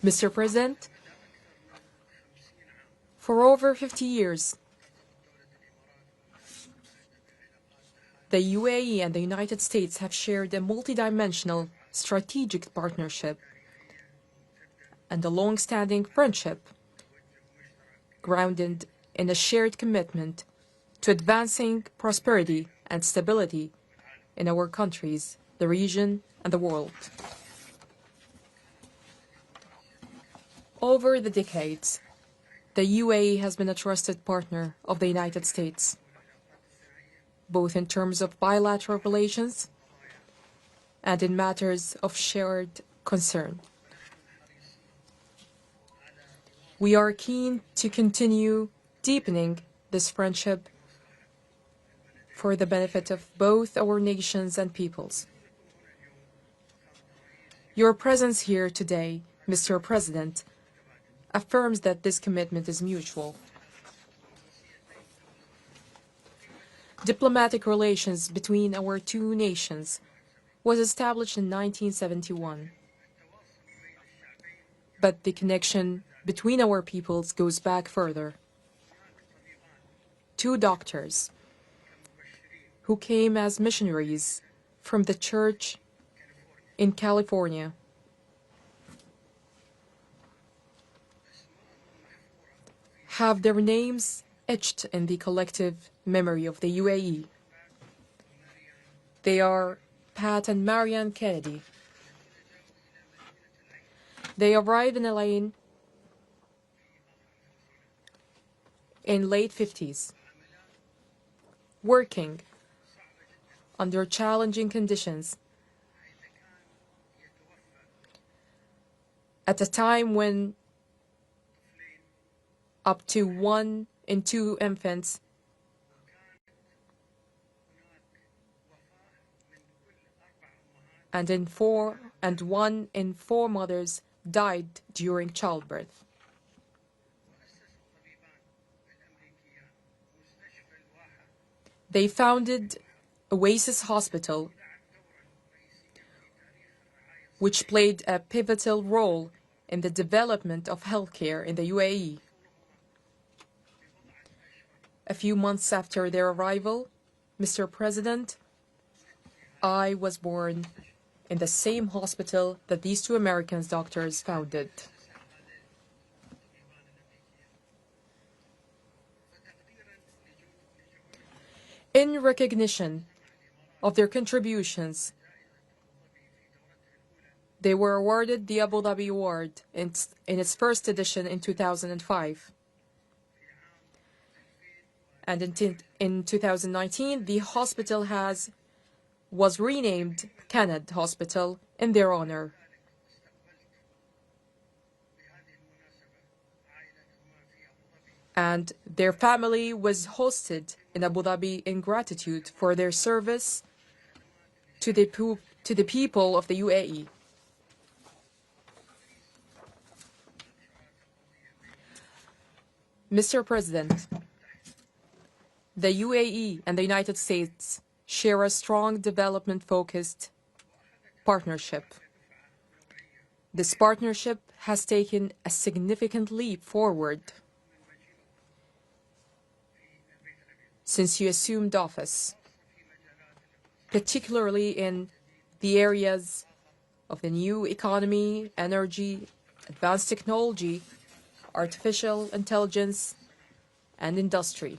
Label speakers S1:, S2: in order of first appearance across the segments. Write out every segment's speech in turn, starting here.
S1: Mr. President, for over 50 years, the UAE and the United States have shared a multidimensional strategic partnership and a long-standing friendship grounded in a shared commitment to advancing prosperity and stability in our countries, the region, and the world. Over the decades, the UAE has been a trusted partner of the United States, both in terms of bilateral relations and in matters of shared concern. We are keen to continue deepening this friendship for the benefit of both our nations and peoples. Your presence here today, Mr. President, affirms that this commitment is mutual. Diplomatic relations between our two nations was established in 1971. But the connection between our peoples goes back further. Two doctors who came as missionaries from the church in California have their names etched in the collective memory of the UAE. They are Pat and Marianne Kennedy. They arrived in Nahyan in late 50s, working under challenging conditions at a time when up to 1 in 2 infants and 1 in 4 mothers died during childbirth. They founded Oasis Hospital, which played a pivotal role in the development of healthcare in the UAE. A few months after their arrival, Mr. President, I was born in the same hospital that these two American doctors founded. In recognition of their contributions, they were awarded the Abu Dhabi Award in its first edition in 2005. And in 2019, the hospital was renamed Kennedy Hospital in their honor. And their family was hosted in Abu Dhabi in gratitude for their service to the people of the UAE. Mr. President, the UAE and the United States share a strong development-focused partnership. This partnership has taken a significant leap forward since you assumed office, particularly in the areas of the new economy, energy, advanced technology, artificial intelligence, and industry.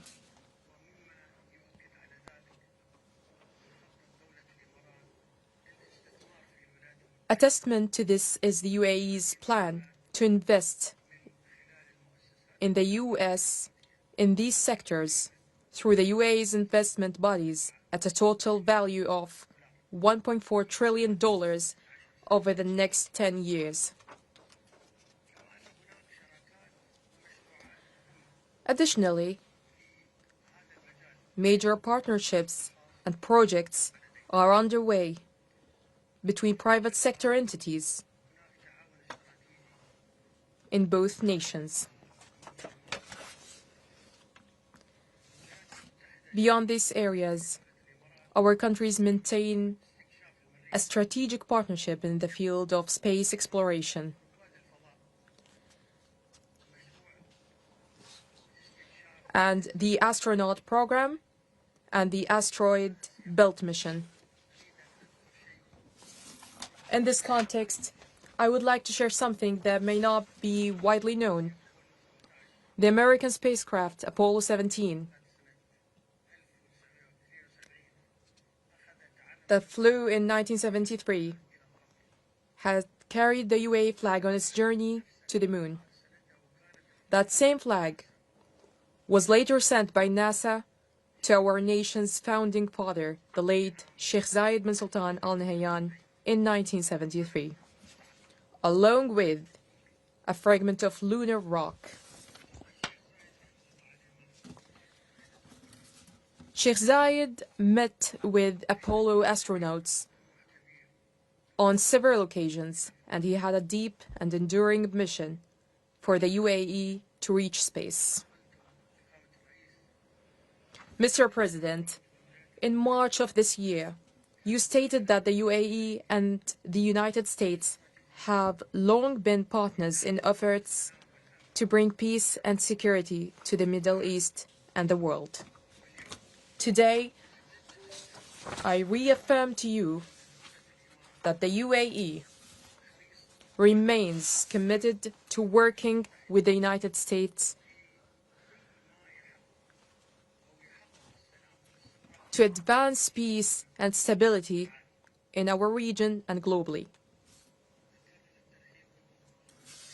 S1: A testament to this is the UAE's plan to invest in the U.S. in these sectors through the UAE's investment bodies at a total value of $1.4 trillion over the next 10 years. Additionally, major partnerships and projects are underway between private sector entities in both nations. Beyond these areas, our countries maintain a strategic partnership in the field of space exploration. and the astronaut program and the asteroid belt mission. In this context, I would like to share something that may not be widely known. The American spacecraft Apollo 17 that flew in 1973 had carried the UAE flag on its journey to the moon. That same flag was later sent by NASA to our nation's founding father, the late Sheikh Zayed bin Sultan Al Nahyan, in 1973, along with a fragment of lunar rock. Sheikh Zayed met with Apollo astronauts on several occasions, and he had a deep and enduring mission for the UAE to reach space. Mr. President, in March of this year, you stated that the UAE and the United States have long been partners in efforts to bring peace and security to the Middle East and the world. Today, I reaffirm to you that the UAE remains committed to working with the United States to advance peace and stability in our region and globally.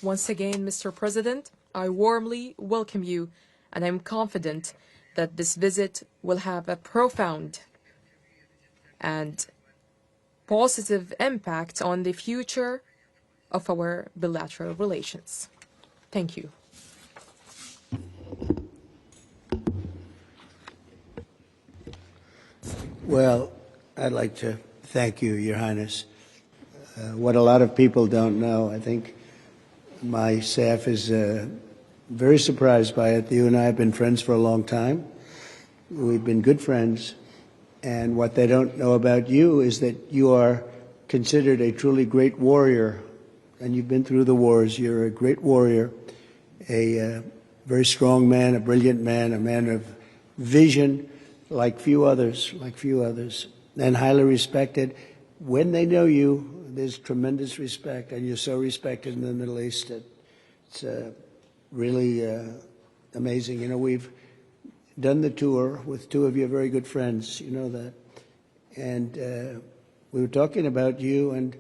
S1: Once again, Mr. President, I warmly welcome you, and I'm confident that this visit will have a profound and positive impact on the future of our bilateral relations. Thank you.
S2: Well, I'd like to thank you, Your Highness. What a lot of people don't know, I think my staff is very surprised by it. You and I have been friends for a long time. We've been good friends. And what they don't know about you is that you are considered a truly great warrior. And you've been through the wars. You're a great warrior, a very strong man, a brilliant man, a man of vision, like few others, and highly respected. When they know you, there's tremendous respect, and you're so respected in the Middle East. It's really amazing. You know, we've done the tour with two of your very good friends, you know that. And we were talking about you, and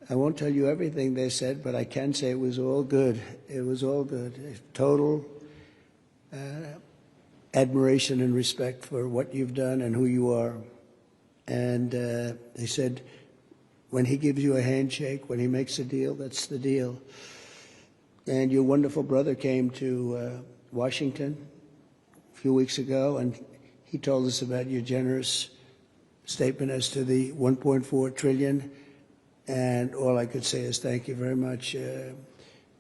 S2: I won't tell you everything they said, but I can say it was all good. It was all good. Total admiration and respect for what you've done and who you are. And they said, when he gives you a handshake, when he makes a deal, that's the deal. And your wonderful brother came to Washington a few weeks ago, and he told us about your generous statement as to the 1.4 trillion. And all I could say is thank you very much.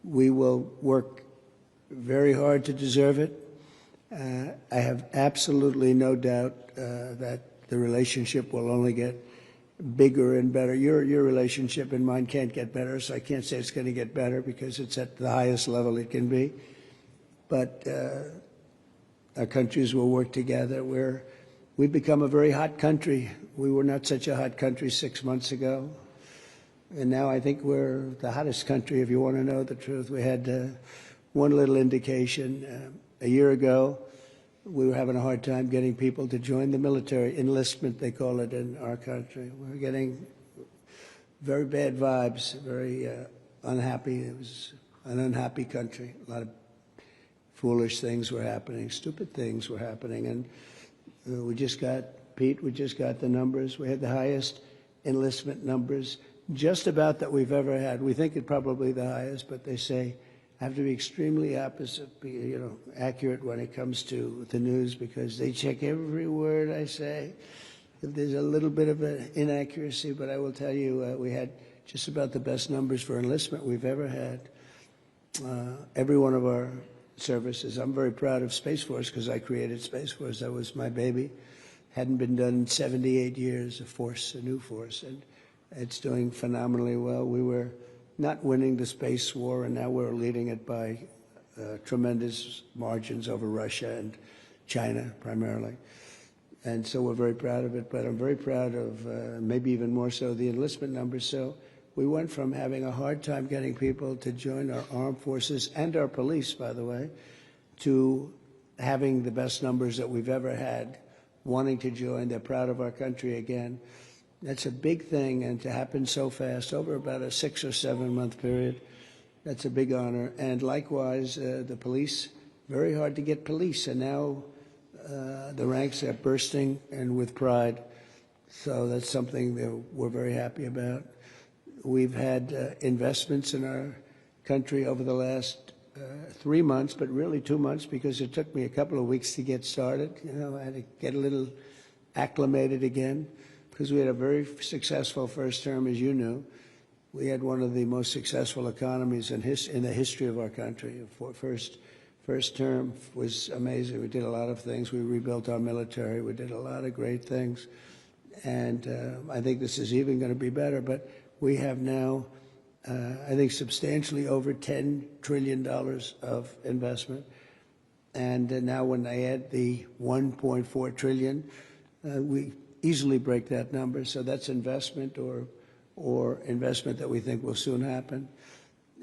S2: We will work very hard to deserve it. I have absolutely no doubt that the relationship will only get bigger and better. Your relationship and mine can't get better, so I can't say it's going to get better because it's at the highest level it can be. But our countries will work together. We've become a very hot country. We were not such a hot country 6 months ago. And now I think we're the hottest country, if you want to know the truth. We had one little indication. A year ago, we were having a hard time getting people to join the military. Enlistment, they call it in our country. We were getting very bad vibes, very unhappy. It was an unhappy country. A lot of foolish things were happening, stupid things were happening. And we just got the numbers. We had the highest enlistment numbers just about that we've ever had. We think it probably the highest, but they say I have to be extremely accurate when it comes to the news because they check every word I say. If there's a little bit of an inaccuracy, but I will tell you we had just about the best numbers for enlistment we've ever had. Every one of our services. I'm very proud of Space Force because I created Space Force. That was my baby. Hadn't been done in 78 years, a new force, and it's doing phenomenally well. We were not winning the space war, and now we're leading it by tremendous margins over Russia and China primarily. And so we're very proud of it, but I'm very proud of, maybe even more so, the enlistment numbers. So we went from having a hard time getting people to join our armed forces and our police, by the way, to having the best numbers that we've ever had, wanting to join. They're proud of our country again. That's a big thing, and to happen so fast, over about a 6 or 7 month period, that's a big honor. And likewise, the police, very hard to get police, and now the ranks are bursting and with pride. So that's something that we're very happy about. We've had investments in our country over the last 3 months, but really 2 months, because it took me a couple of weeks to get started. You know, I had to get a little acclimated again, because we had a very successful first term, as you knew. We had one of the most successful economies in the history of our country. First term was amazing. We did a lot of things. We rebuilt our military. We did a lot of great things. And I think this is even going to be better. But we have now, I think, substantially over $10 trillion of investment. And now when I add the $1.4 trillion, we easily break that number. So that's investment or investment that we think will soon happen.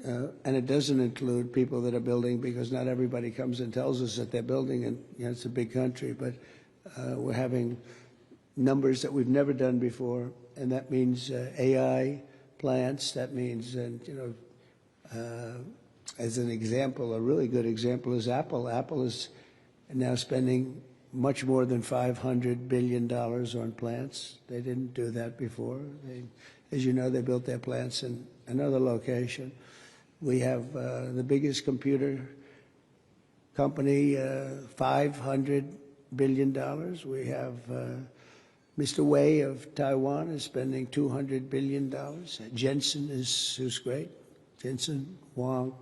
S2: And it doesn't include people that are building, because not everybody comes and tells us that they're building, and you know, it's a big country. But we're having numbers that we've never done before, and that means AI plants. That means, you know, as an example, a really good example is Apple. Apple is now spending much more than $500 billion on plants. They didn't do that before. As you know, they built their plants in another location. We have the biggest computer company, $500 billion. We have Mr. Wei of Taiwan is spending $200 billion. Jensen who's great. Jensen Huang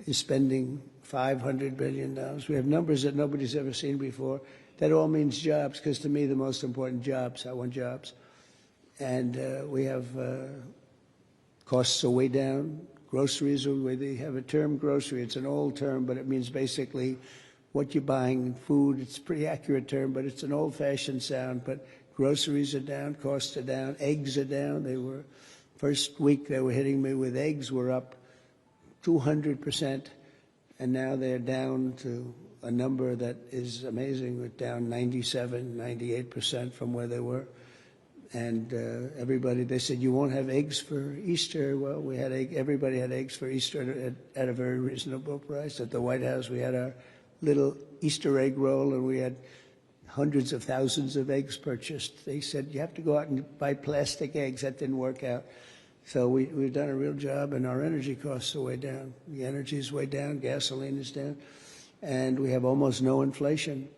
S2: is spending $500 billion. We have numbers that nobody's ever seen before. That all means jobs, because to me the most important jobs. I want jobs. And we have costs are way down. Groceries, they have a term, grocery. It's an old term, but it means basically what you're buying, food. It's a pretty accurate term, but it's an old-fashioned sound. But groceries are down, costs are down, eggs are down. They were, first week they were hitting me with eggs were up 200%, and now they're down to a number that is amazing. We're down 97, 98% from where they were. And everybody, they said, you won't have eggs for Easter. Well, we had everybody had eggs for Easter at a very reasonable price. At the White House, we had our little Easter egg roll, and we had hundreds of thousands of eggs purchased. They said, you have to go out and buy plastic eggs. That didn't work out. So we've done a real job, and our energy costs are way down. The energy is way down. Gasoline is down. And we have almost no inflation.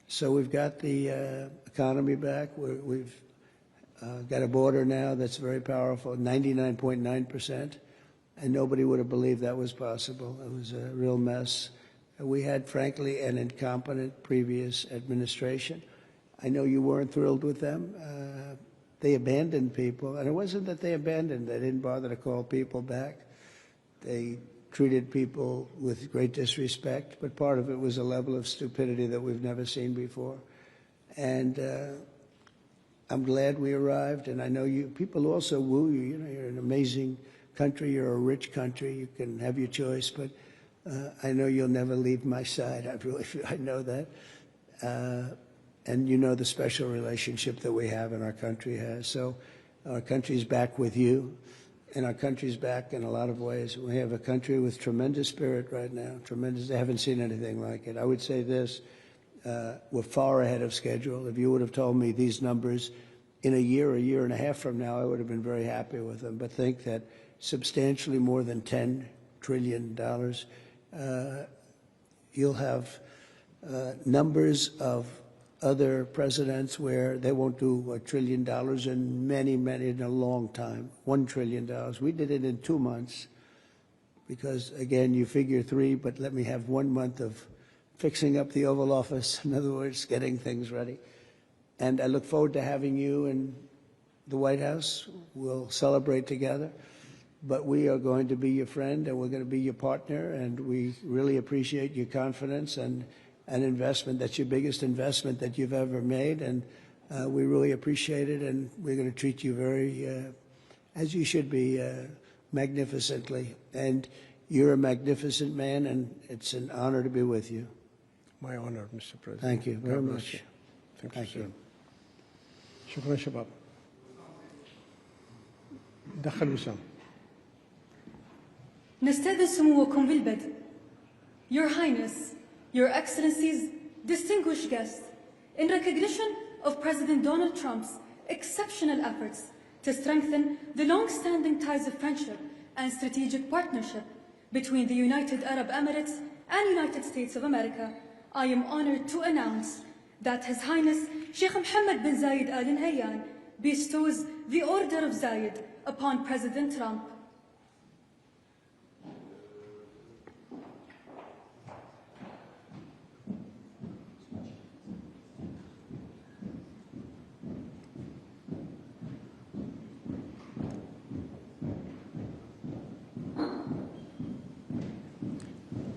S2: So we've got the economy back. We've got a border now that's very powerful, 99.9%, and nobody would have believed that was possible. It was a real mess. We had, frankly, an incompetent previous administration. I know you weren't thrilled with them. They abandoned people, and it wasn't that they abandoned. They didn't bother to call people back. They treated people with great disrespect, but part of it was a level of stupidity that we've never seen before. And I'm glad we arrived, and I know you. People also woo you. You know, you're an amazing country. You're a rich country. You can have your choice, but I know you'll never leave my side. I know that, and you know the special relationship that we have and our country has. So our country's back with you, and our country's back in a lot of ways. We have a country with tremendous spirit right now. Tremendous. They haven't seen anything like it. I would say this. We're far ahead of schedule. If you would have told me these numbers in a year and a half from now, I would have been very happy with them. But think that substantially more than $10 trillion. You'll have numbers of other presidents where they won't do $1 trillion in a long time. $1 trillion. We did it in 2 months because, again, you figure 3, but let me have 1 month of fixing up the Oval Office, in other words, getting things ready. And I look forward to having you in the White House. We'll celebrate together. but we are going to be your friend and we're going to be your partner, and we really appreciate your confidence and an investment. That's your biggest investment that you've ever made, and we really appreciate it, and we're going to treat you very, as you should be, magnificently. And you're a magnificent man, and it's an honor to be with you.
S3: My honor, Mr. President.
S2: Thank you very much.
S3: Thank you. شكرا شباب. دخل وسام.
S4: نستأذن سموكم بالبدء. Your Highness, Your Excellencies, distinguished guests, in recognition of President Donald Trump's exceptional efforts to strengthen the long-standing ties of friendship and strategic partnership between the United Arab Emirates and United States of America, I am honored to announce that His Highness Sheikh Mohamed bin Zayed Al Nahyan bestows the Order of Zayed upon President Trump.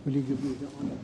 S2: Will you give me the honor?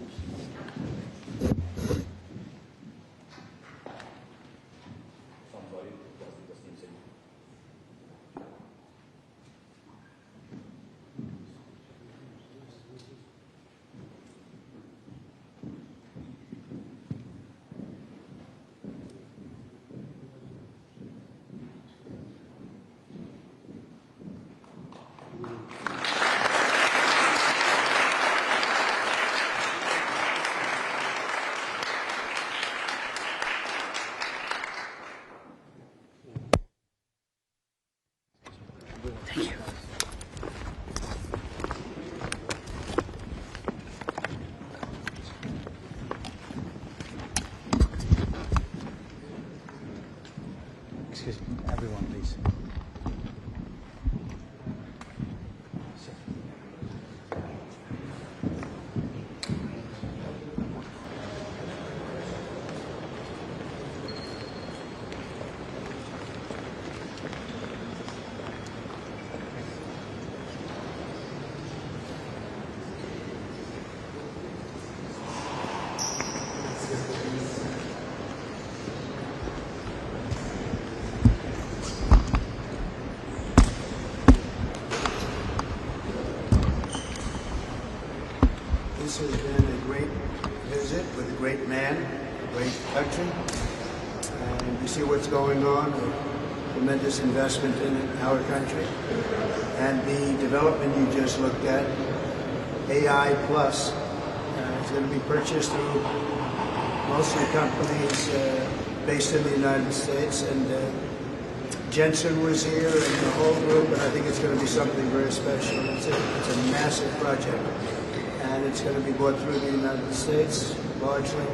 S5: Excuse me, everyone, please.
S2: This has been a great visit with a great man, a great country, and you see what's going on, a tremendous investment in our country, and the development you just looked at, AI Plus, is going to be purchased through mostly companies based in the United States, and Jensen was here and the whole group, and I think it's going to be something very special. It's a massive project. And it's going to be brought through the United States, largely.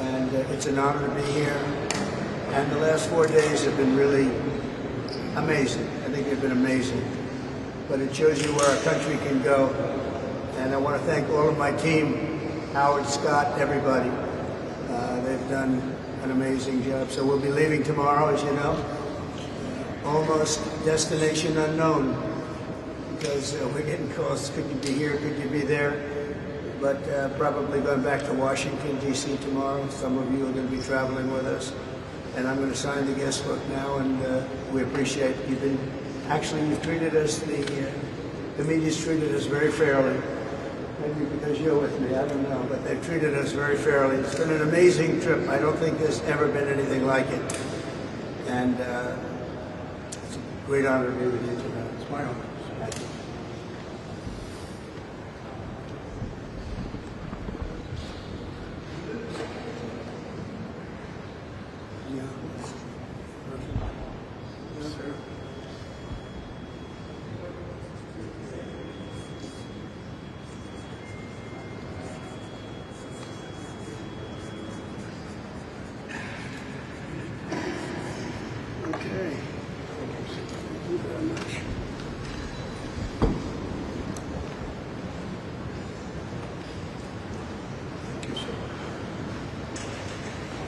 S2: And it's an honor to be here. And the last 4 days have been really amazing. I think they've been amazing. But it shows you where our country can go. And I want to thank all of my team, Howard, Scott, everybody. They've done an amazing job. So we'll be leaving tomorrow, as you know. Almost destination unknown. Because we're getting calls, could you be here, could you be there? But probably going back to Washington, D.C. tomorrow. Some of you are going to be traveling with us. And I'm going to sign the guest book now, and we appreciate you've treated us, the media's treated us very fairly. Maybe because you're with me, I don't know, but they've treated us very fairly. It's been an amazing trip. I don't think there's ever been anything like it. And it's a great honor to be with you tonight. It's my honor. Thank you. Okay.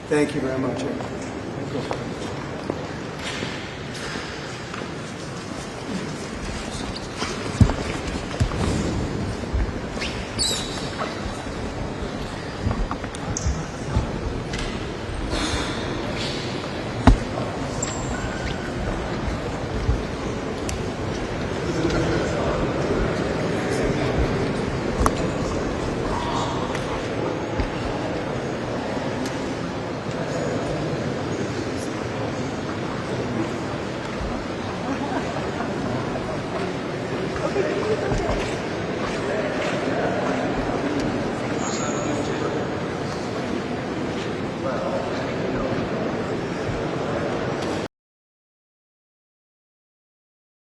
S2: Thank you very much. Thank you very much.